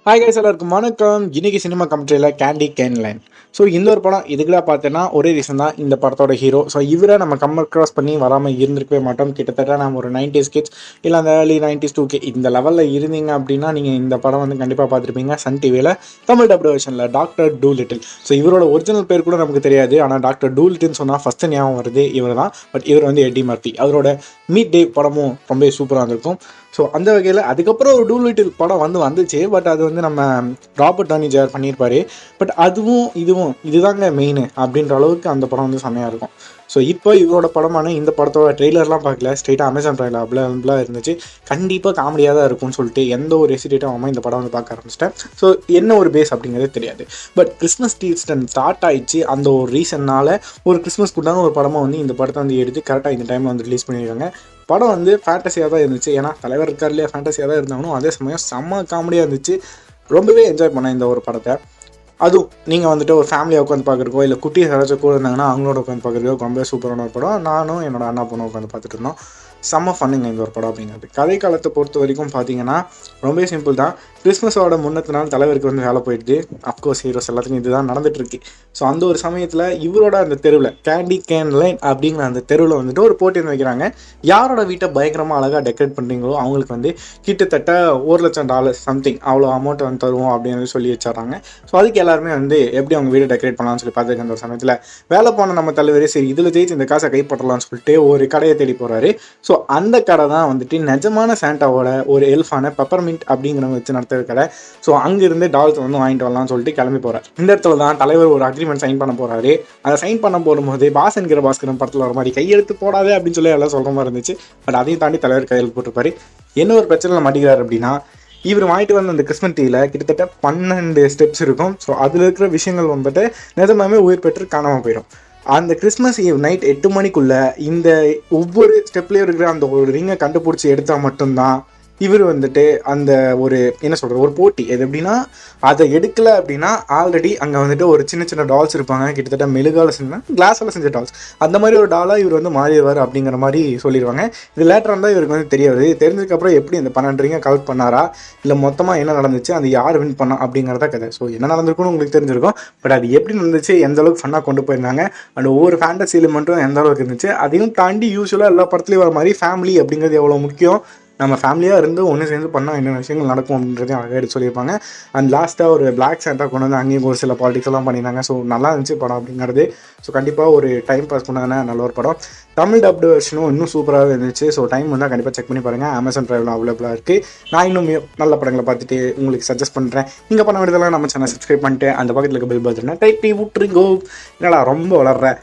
Hi guys, எல்லாருக்கும் வணக்கம். இன்னைக்கு சினிமா கமெண்ட்ரியில் கேண்டி கேன் லைன். ஸோ இந்த ஒரு படம் இதுக்குலாம் பார்த்தேன்னா ஒரே ரீசன் தான், இந்த படத்தோட ஹீரோ. ஸோ இவரை நம்ம கம்மர் கிராஸ் பண்ணி வராமல் இருந்திருக்கவே மாட்டோம். கிட்டத்தட்ட நம்ம ஒரு 90s கிட்ஸ் இல்லை அந்த ஏர்லி 90s 2K இந்த லெவலில் இருந்தீங்க அப்படின்னா நீங்கள் இந்த படம் வந்து கண்டிப்பாக பார்த்துருப்பீங்க. சன் டிவியில் தமிழ் டப்டு வெர்ஷனில் டாக்டர் டூ லிட்டில். ஸோ இவரோட ஒரிஜினல் பேர் கூட நமக்கு தெரியாது. ஆனால் டாக்டர் டூ லிட்டில்னு சொன்னால் ஃபஸ்ட்டு ஞாபகம் வருது இவர் தான். பட் இவர் வந்து எட்டி மர்ஃபி. அவரோட மீட் டே படமும் ரொம்ப சூப்பராக இருந்திருக்கும். ஸோ அந்த வகையில் அதுக்கப்புறம் ஒரு டூ லிட்டில் படம் வந்துச்சு. பட் அது வந்து நம்ம ராபர்ட் டானி ஜூனியர் பண்ணியிருப்பார். பட் அதுவும் இதுதாங்க மெயின் அப்படின்ற அளவுக்கு அந்த படம் வந்து செம்மையாக இருக்கும். ஸோ இப்போ இவரோட படமான இந்த படத்தோட ட்ரெய்லர்லாம் பார்க்கல, ஸ்ட்ரெயிட்டாக அமேசான் ப்ரைமில் அவைலபிளாக இருந்துச்சு. கண்டிப்பாக காமெடியாக தான் இருக்கும்னு சொல்லிட்டு எந்த ஒரு ஹெசிடேட்டும் ஆகாமல் இந்த படம் வந்து பார்க்க ஆரம்பிச்சிட்டேன். ஸோ என்ன ஒரு பேஸ் அப்படிங்கிறது தெரியாது. பட் கிறிஸ்மஸ் சீசன் ஸ்டார்ட் ஆயிடுச்சு. அந்த ஒரு ரீசன்னால் ஒரு கிறிஸ்மஸ் கூட்டான ஒரு படமாக வந்து இந்த படத்தை வந்து எடுத்து கரெக்டாக இந்த டைமில் வந்து ரிலீஸ் பண்ணியிருக்காங்க. படம் வந்து ஃபேண்டஸியாக தான் இருந்துச்சு. ஏன்னா தலைவர் இருக்கார்லேயே ஃபேண்டஸியாக தான் இருந்தாலும் அதே சமயம் செம்ம காமெடியாக இருந்துச்சு. ரொம்பவே என்ஜாய் பண்ணேன் இந்த ஒரு படத்தை. அதுவும் நீங்கள் வந்துட்டு ஒரு ஃபேமிலியாக உட்காந்து பார்க்குறக்கோ இல்லை குட்டி யாராச்சும் கூட இருந்தாங்கன்னா அவங்களோட உட்காந்து பார்க்குறதுக்கோ ரொம்ப சூப்பரான ஒரு படம். நானும் என்னோட அண்ணா பொண்ணு உட்காந்து பார்த்துட்டு இருந்தோம். செம்ம ஃபன்னுங்க இந்த ஒரு படம் அப்படிங்கிறது. கதை காலத்தை பொறுத்த வரைக்கும் பார்த்தீங்கன்னா ரொம்ப சிம்பிள் தான். கிறிஸ்மஸோட முன்னத்து நாள் தலைவருக்கு வந்து வேலை போயிடுது. அஃப்கோர்ஸ் ஹீரோஸ் எல்லாத்துக்கும் இதுதான் நடந்துகிட்ருக்கு. ஸோ அந்த ஒரு சமயத்தில் இவரோட அந்த தெருவில் கேண்டி கேன் லைன் அப்படிங்கிற அந்த தெருவில் வந்துட்டு ஒரு போட்டி வைக்கிறாங்க. யாரோட வீட்டை பயங்கரமாக அழகாக டெக்கரேட் பண்ணுறீங்களோ அவங்களுக்கு வந்து கிட்டத்தட்ட $1,00,000 சம்திங் அவ்வளோ அமௌண்ட்டை வந்து தருவோம் அப்படின்னு சொல்லி வச்சிடறாங்க. ஸோ அதுக்கு எல்லாருமே வந்து எப்படி அவங்க வீடை டெக்கரேட் பண்ணலாம்னு சொல்லி பார்த்துருக்க அந்த ஒரு சமயத்தில் வேலை போன நம்ம தலைவரே சரி இதில் ஜெயிச்சு இந்த காசை கைப்பற்றலாம்னு சொல்லிட்டு ஒரு கடையை தேடி போகிறாரு. ஸோ அந்த கடை தான் வந்துட்டு நிஜமான சாண்டாவோட ஒரு எல்ஃபான பெப்பர்மின்ட் அப்படிங்கிறவங்க வச்சு நடத்துகிற கடை. ஸோ அங்கிருந்து டால்ஸ் வந்து வாங்கிட்டு வரலாம்னு சொல்லிட்டு கிளம்பி போகிறார். இந்த இடத்துல தான் தலைவர் ஒரு அக்ரிமெண்ட் சைன் பண்ண போகிறாரு. அதை சைன் பண்ண போகும்போது பாஸ் என்கிற பாஸ்கரன் படத்தில் வர மாதிரி கையெழுத்து போடாதே அப்படின்னு சொல்லி எல்லாம் சொல்கிற மாதிரி இருந்துச்சு. பட் அதையும் தாண்டி தலைவர் கையெழுத்து போட்டிருப்பாரு. என்ன ஒரு பிரச்சனை மாட்டிக்கிறார் அப்படின்னா, இவர் வாங்கிட்டு வந்த அந்த கிறிஸ்மஸ் ட்ரீல கிட்டத்தட்ட 12 ஸ்டெப்ஸ் இருக்கும். ஸோ அதில் இருக்கிற விஷயங்கள் வந்துட்டு நிஜமாவே உயிர் பெற்று காணாமல் போயிடும். அந்த கிறிஸ்மஸ் ஈவ் நைட் 8 மணிக்குள்ளே இந்த ஒவ்வொரு ஸ்டெப்லேயும் இருக்கிற அந்த ஒரு ரிங்கை கண்டுபிடிச்சி எடுத்தால் மட்டும்தான் இவர் வந்துட்டு அந்த ஒரு என்ன சொல்கிறது ஒரு போட்டி. எது எப்படின்னா அதை எடுக்கலை அப்படின்னா ஆல்ரெடி அங்கே வந்துட்டு ஒரு சின்ன சின்ன டால்ஸ் இருப்பாங்க. கிட்டத்தட்ட மெழுகால செஞ்ச கிளாஸில் செஞ்ச டால்ஸ் அந்த மாதிரி ஒரு டாலாக இவர் வந்து மாறிடுவார் அப்படிங்கிற மாதிரி சொல்லிடுவாங்க. இது லேட்டராக தான் இவருக்கு வந்து தெரியாது. தெரிஞ்சதுக்கப்புறம் எப்படி இந்த 12 ரிங்கை கலெக்ட் பண்ணாரா இல்லை மொத்தமாக என்ன நடந்துச்சு, அது யார் வின் பண்ணா அப்படிங்கிறத கதை. ஸோ என்ன நடந்திருக்குன்னு உங்களுக்கு தெரிஞ்சிருக்கும். பட் அது எப்படி நடந்துச்சு, எந்த அளவுக்கு ஃபன்னாக கொண்டு போயிருந்தாங்க, அண்ட் ஒவ்வொரு ஃபேண்டசி எலிமெண்ட்டும் எந்த அளவுக்கு இருந்துச்சு. அதையும் தாண்டி யூஸ்வலாக எல்லா படத்துலையும் வர மாதிரி ஃபேமிலி அப்படிங்கிறது எவ்வளோ முக்கியம், நம்ம ஃபேமிலியாக இருந்து ஒன்று சேர்ந்து பண்ணால் என்னென்ன விஷயங்கள் நடக்கும் அப்படின்றதையும் அழகாக எடுத்து சொல்லியிருப்பாங்க. அண்ட் லாஸ்ட்டாக ஒரு பிளாக் சாண்டா கொண்டு வந்து அங்கேயும் ஒரு சில பாலிடிக்ஸ் எல்லாம் பண்ணியிருந்தாங்க. ஸோ நல்லா இருந்துச்சு படம் அப்படிங்கிறது. ஸோ கண்டிப்பாக ஒரு டைம் பாஸ் பண்ணாதானே நல்ல ஒரு படம். தமிழ் டப்டு வெர்ஷனும் இன்னும் சூப்பராகவே இருந்துச்சு. ஸோ டைம் வந்தால் கண்டிப்பாக செக் பண்ணி பாருங்கள். அமேசான் ப்ரைமில் அவைலபிளாக இருக்குது. நான் இன்னும் நல்ல படங்களை பார்த்துட்டு உங்களுக்கு சஜஸ்ட் பண்ணுறேன். நீங்கள் பண்ண வேண்டியதெல்லாம் நம்ம சேனல் சப்ஸ்கிரைப் பண்ணிட்டு அந்த பக்கத்தில் இருக்க பெல் பட்டனை டைப் பண்ணி விட்டுருங்கோ. என்னடா ரொம்ப வளர்ற